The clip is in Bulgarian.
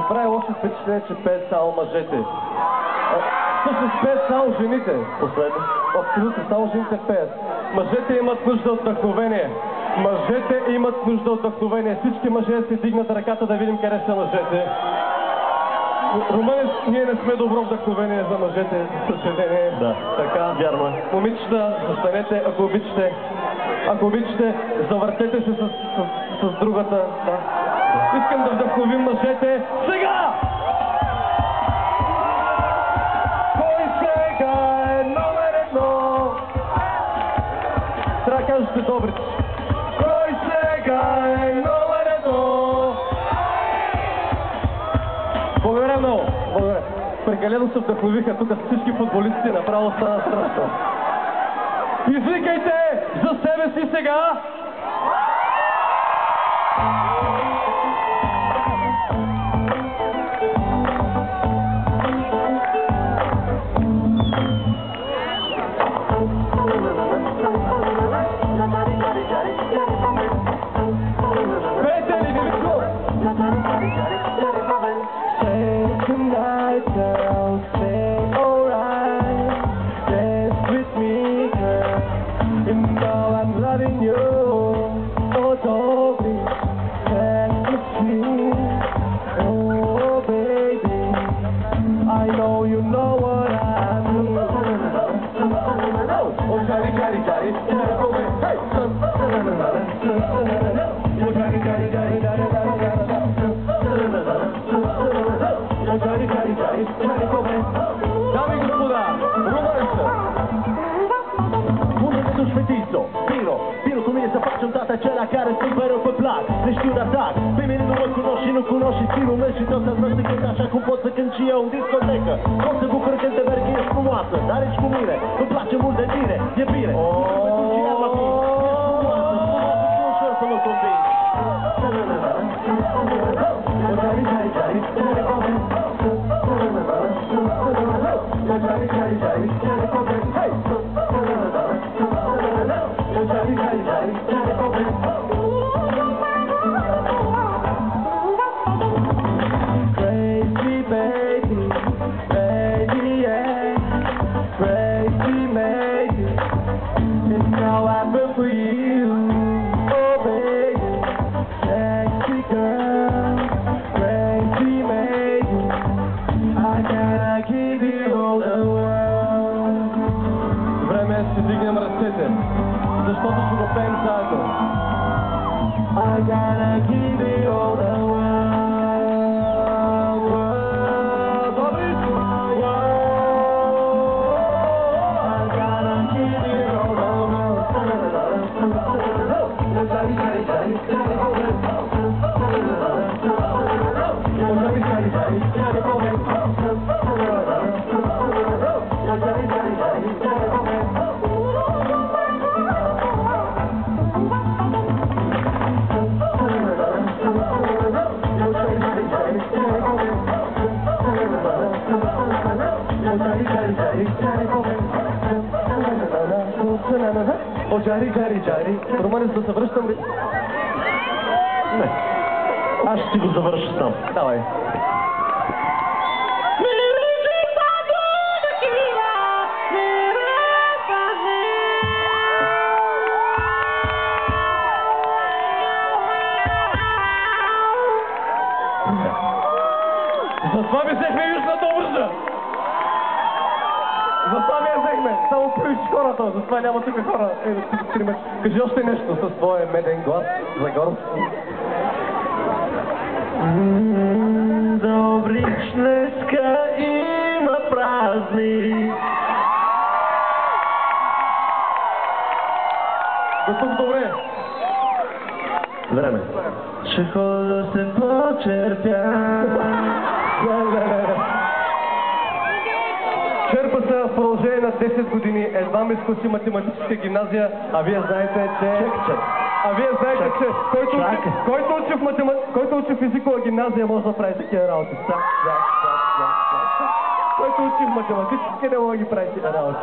прави лошо впечатление, че пеят само мъжете. Всъщност пеят само жените. Последно. Абсолютно, само жените пеят. Мъжете имат нужда от вдъхновение. Мъжете имат нужда от вдъхновение. Всички мъже си дигнат ръката да видим къде са мъжете. Румъни, ние не сме добро вдъхновение за мъжете, за съжаление. Да, така. Вярно е. Момичета, застанете, ако обичате. Ако обичате, завъртете се с другата. Да. Искам да вдъхновим мъжете. Сега! Кой сега е номер едно? Трябва да кажете Добрич. Кой сега е номер едно? Благодаря много. Благодаря. Прекалено се вдъхновиха тук всички футболисти, направо стана страшно. Извикайте за себе си сега! Пейте ли, Димитко? Girl, say alright, dance with me, girl. You know I'm loving you, oh don't be me. Oh baby, I know you know what I mean. Oh Johnny, Johnny, Johnny, hey, oh Johnny, Johnny, Johnny, Johnny, Dame i gospoda, Rumensa! Unde te duci, fetițo? Vino cu mine să facem toată acelea care sunt mereu pe plac. Ne știu de atac, pe mine nu mă cunoști și nu cunoști și țin un mers și tot să-ți văd să cânt așa cum pot să cânt și eu în discotecă. Pot să bucur când te merg, ești frumoasă, dar ești cu mine, îmi place mult de tine, e bine. Crazy baby, baby yeah, crazy baby, it's how I feel for you, oh baby, sexy girl, crazy baby, I gotta give you all the world. Време е да си дигнем ръцете, защото ще го пеем заедно. I gotta give you all the world. О, джари, джари, джари. Романец, да се връщам ли? Не. Аз ще ти го завърша сам. Давай. Затова ми взехме Южната Добруджа. Затова ми я взехме. Само плюш хората. Затова няма тук хора. Кажи още нещо със своя меден глас за горд. Добрич, днеска има празник. До тук добре. Време. Ще ходя да се почерпя. Черпа се в продължение на 10 години. Едва ми скъси математическа гимназия, а вие знаете, че... А вие знаете, че който учи в езикова гимназия може да прави такива работи. Който учи в математическа не може да ги прави такива работи.